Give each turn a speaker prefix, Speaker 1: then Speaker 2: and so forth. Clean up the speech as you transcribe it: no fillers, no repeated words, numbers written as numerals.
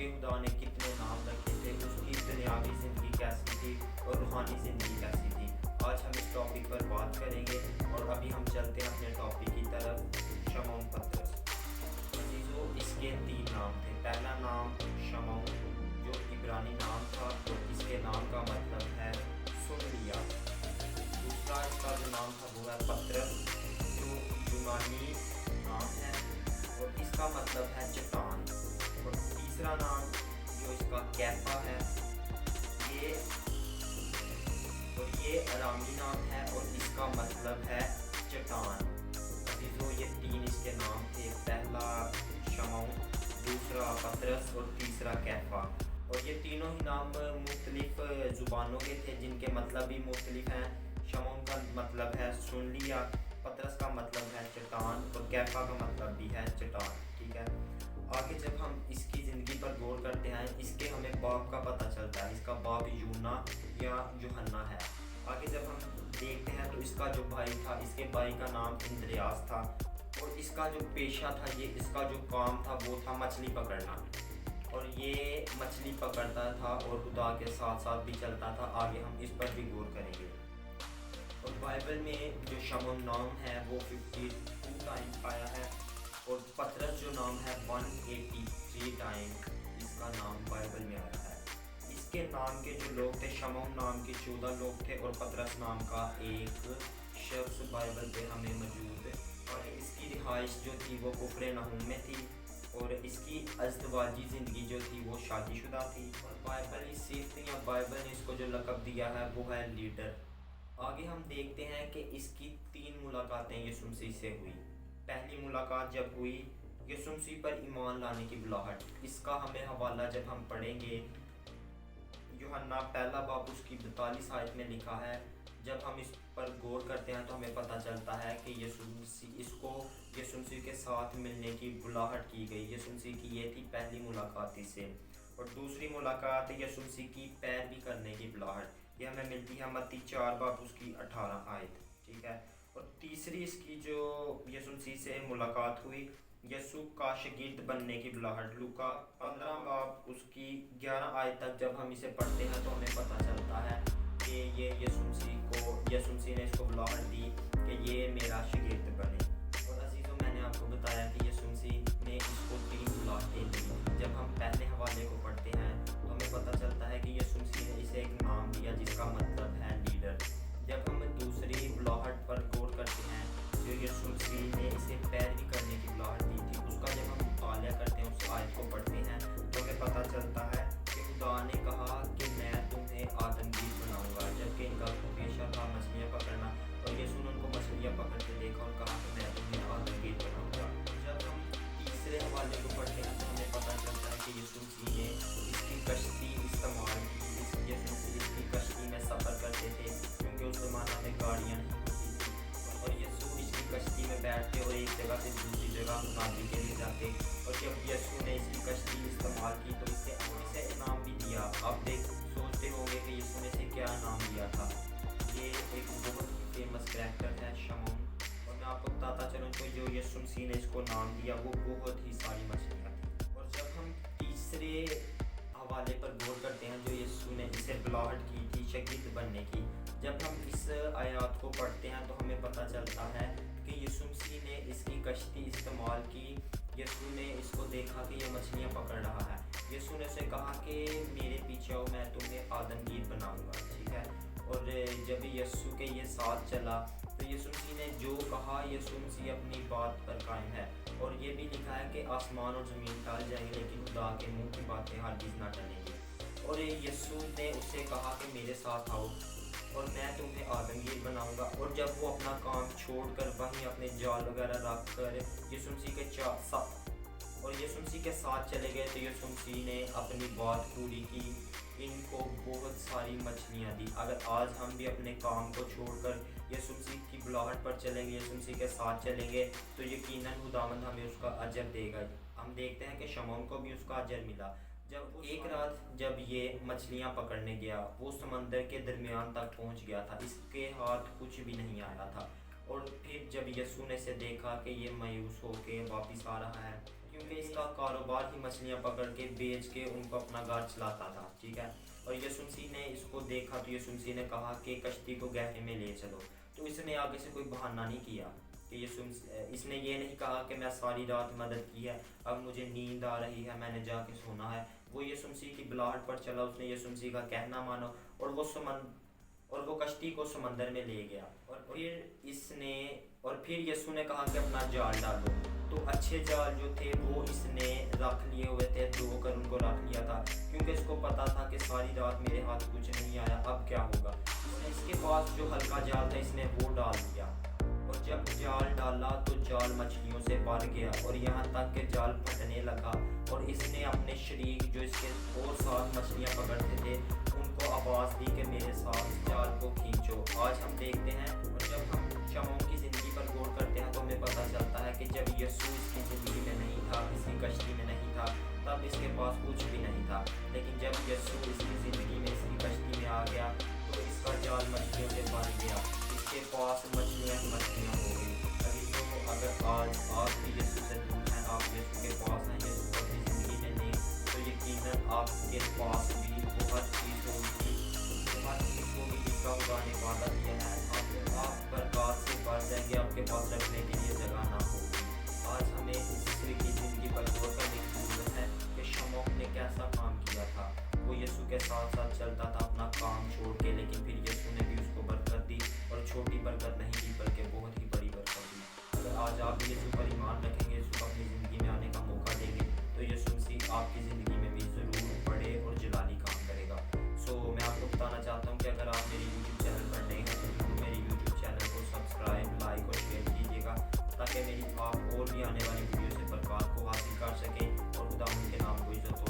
Speaker 1: उसके खुदा ने कितने नाम रखे थे, उसकी दुनियावी ज़िंदगी कैसी थी और रूहानी ज़िंदगी कैसी थी। आज हम इस टॉपिक पर बात करेंगे और अभी हम चलते हैं अपने टॉपिक की तरफ। शमौन पतरस अजीज़ों, इसके 3 नाम थे। पहला नाम शमौन जो इब्रानी नाम था, तो इसके नाम का मतलब है सुन लिया। दूसरा इसका जो नाम था वो है पतरस जो यूनानी नाम है और इसका मतलब है चट्टान। और तीसरा नाम जो इसका कैफा है, ये ये अरामी नाम है और इसका मतलब है चट्टान। अजीज़ों, ये 3 इसके नाम थे। पहला शमौन, दूसरा पतरस और तीसरा कैफा। और ये तीनों ही नाम मुख्तलिफ ज़ुबानों के थे जिनके मतलब भी मुख्तलिफ हैं। शमौन का मतलब है सुन लिया, पतरस का मतलब है चट्टान और कैफा का मतलब भी है चट्टान। ठीक है, आगे जब हम इसकी ज़िंदगी पर गौर करते हैं, इसके हमें बाप का पता चलता है। इसका बाप यूना या यूहन्ना है। आगे जब हम देखते हैं तो इसका जो भाई था, इसके भाई का नाम इंद्रियास था और इसका जो पेशा था, ये इसका जो काम था वो था मछली पकड़ना। और ये मछली पकड़ता था और खुदा के साथ साथ भी चलता था। आगे हम इस पर भी गौर करेंगे। और बाइबल में जो शमौन नाम है वो 52 टाइम आया है और पतरस जो नाम है 183 टाइम इसका नाम बाइबल में आया है। इसके नाम के जो लोग थे, शमौन नाम के 14 लोग थे और पतरस नाम का एक शख्स बाइबल पे हमें मौजूद है। और इसकी रिहाइश जो थी वो कुफर नहूम में थी और इसकी अज़दवाजी ज़िंदगी जो थी वो शादीशुदा थी। और बाइबल सिफ्त या बाइबल ने इसको जो लक़ब दिया है वो है लीडर। आगे हम देखते हैं कि इसकी 3 मुलाकातें यीशु मसीह से हुई। पहली मुलाकात जब हुई यीशु मसीह पर ईमान लाने की बुलाहट, इसका हमें हवाला जब हम पढ़ेंगे यूहन्ना पहला बाब उसकी 42 आयत में लिखा है। जब हम इस पर गौर करते हैं तो हमें पता चलता है कि यीशु मसीह के साथ मिलने की बुलाहट की गई। यीशु मसीह की ये थी पहली मुलाकात इससे। और दूसरी मुलाकात यीशु मसीह की पैरवी करने की बुलाहट, ये हमें मिलती है मत्ती 4 बाब उसकी 18 आयत। ठीक है, और तीसरी इसकी जो यीशु मसीह से मुलाकात हुई यीशु का शागिर्द बनने की बुलाहट, लूका 15 बाब उसकी 11 आयत तक जब हम इसे पढ़ते हैं तो हमें पता चलता है कि ये यीशु मसीह ने इसको बुलाहट दी कि ये मेरा शागिर्द बने। और अजीज़ों, मैंने आपको बताया कि यीशु मसीह ने इसको 3 बुलाहटें दी। जब हम पहले हवाले को पढ़ते हैं तो हमें पता चलता है कि यीशु मसीह ने इसे एक नाम दिया जिसका मतलब है लीडर। जब हम दूसरी बुलाहट पर गौर करते हैं जो यीशु मसीह ने इसे पैरवी करने की बुलाहट दी थी, उसका जब हम मुताला करते हैं, उस आयत को पढ़ते हैं तो हमें पता चलता है कि खुदा ने कहा कि मैं तुम्हें आदमगीर बनाऊंगा। जबकि इनका पेशा था मछलियाँ पकड़ना और यीशु ने उनको मछलियाँ पकड़ते देखा और कहा कि मैं तुम्हें आदमगीर बनाऊंगा। जब हम तीसरे हवाले को पढ़ते हैं तो हमें पता चलता है कि यीशु मसीह ने इसकी कश्ती इस्तेमाल की। यीशु मसीह इसकी कश्ती में सफ़र करते थे क्योंकि उस ज़माना में गाड़ियाँ नहीं होती थी। और यीशु इसकी कश्ती में बैठते और एक जगह से दूसरी जगह मुनादी के लिए जाते। और जब यीशु ने इसकी कश्ती इस्तेमाल की तो इसे इनाम भी दिया। आप सोचते होंगे कि यीशु ने इसे क्या इनाम दिया था। ये एक बहुत ही फेमस करैक्टर है शमौन। और मैं आपको बताता चलूँ तो जो यीशु मसीह ने इसको नाम दिया वो बहुत ही सारी मछलियाँ थी। और जब हम तीसरे हवाले पर गौर करते हैं जो यीशु ने इसे बुलाहट की थी शागिर्द बनने की, जब हम इस आयत को पढ़ते हैं तो हमें पता चलता है कि यीशु मसीह ने इसकी कश्ती इस्तेमाल की। यीशु ने इसको देखा कि ये मछलियाँ पकड़ रहा है। यीशु ने उसे कहा कि मेरे पीछे आओ, मैं तुम्हें आदमगीर बनाऊंगा। ठीक है, और जब यीशु के ये साथ चला तो यीशु मसीह ने जो कहा, यीशु मसीह अपनी बात पर कायम है। और ये भी लिखा है कि आसमान और ज़मीन टल जाएंगे लेकिन खुदा के मुंह की बातें हरगिज़ ना टलेंगी। और यीशु ने उससे कहा कि मेरे साथ आओ और मैं तुम्हें आदमगीर बनाऊंगा। और जब वो अपना काम छोड़कर वहीं अपने जाल वगैरह रख कर यीशु मसीह के साथ चले गए तो यीशु मसीह ने अपनी बात पूरी की, इनको बहुत सारी मछलियाँ दी। अगर आज हम भी अपने काम को छोड़कर यीशु मसीह की बुलाहट पर चलेंगे, यीशु मसीह के साथ चलेंगे तो यकीनन खुदावंद हमें उसका अजर देगा। हम देखते हैं कि शमौन को भी उसका अजर मिला। जब एक रात जब ये मछलियाँ पकड़ने गया वो समंदर के दरमियान तक पहुँच गया था, इसके हाथ कुछ भी नहीं आया था। और फिर जब यीशु ने से देखा कि ये मायूस होकर वापस आ रहा है क्योंकि इसका कारोबार ही मछलियाँ पकड़ के बेच के उनको अपना घर चलाता था, ठीक है। और यीशु मसीह ने इसको देखा तो यीशु मसीह ने कहा कि कश्ती को गहरे में ले चलो। तो इसने आगे से कोई बहाना नहीं किया कि इसने ये नहीं कहा कि मैं सारी रात मदद की है, अब मुझे नींद आ रही है, मैंने जाके सोना है। वो यीशु मसीह की बुलाहट पर चला, उसने यीशु मसीह का कहना मानो और वो कश्ती को समंदर में ले गया। और फिर यीशु ने कहा कि अपना जाल डालो। तो अच्छे जाल जो थे वो इसने रख लिए हुए थे, धोकर उनको रख लिया था, क्योंकि इसको पता था कि सारी रात मेरे हाथ कुछ नहीं आया, अब क्या होगा। इसके पास जो हल्का जाल था इसने वो डाल दिया, और जब जाल डाला तो जाल मछलियों से भर गया और यहाँ तक कि जाल फटने लगा। और इसने अपने शरीक जो इसके और साथ मछलियाँ पकड़ते थे उनको आवाज़ दी कि मेरे साथ जाल को खींचो। आज हम देखते हैं, और जब हम शमौन की ज़िंदगी पर गौर करते हैं तो हमें पता चलता है कि जब यीशु इसकी ज़िंदगी में नहीं था, किसी कश्ती में नहीं था, तब इसके पास कुछ भी नहीं था। लेकिन जब यीशु इसकी ज़िंदगी में, इसकी कश्ती में आ गया तो इसका जाल मछलियों से भर गया, इसके पास मछलियाँ हो गई। अगर आज आप भी यीशु से दूर हैं, आप यीशु के पास हैं, यीशु को अपनी ज़िंदगी में नहीं, तो यकीनन आपके पास भी बहुत चीज़ होगी, जिसका उगाने वाला ये है। आप बरकत से भर जाएंगे, आपके पास रखने के लिए जगह ना होगी। आज हमें इसकी ज़िंदगी पर गौर करने की ज़रूरत है कि शमौन ने कैसा काम किया था। वो यीशु के साथ साथ चलता था अपना काम छोड़ के, लेकिन फिर यीशु ने भी उसको बरकत दी, और छोटी बरकत नहीं दी बल्कि बहुत ही बड़ी बरकत दी। अगर आज आप यीशु पर ईमान रखेंगे, यीशु को अपनी ज़िंदगी में आने का मौका देंगे, तो यीशु मसीह आपकी ज़िंदगी में भी ज़रूर बड़े और जलाली काम करेगा। मैं आपको बताना चाहता हूँ कि अगर आप मेरे यूट्यूब चैनल पर नए हैं तो जरूर मेरे यूट्यूब चैनल को सब्सक्राइब, लाइक और शेयर कीजिएगा, ताकि मेरी आप और भी आने वाली वीडियो से बरकत को हासिल कर सकें और खुदा उनके नाम को इज्जत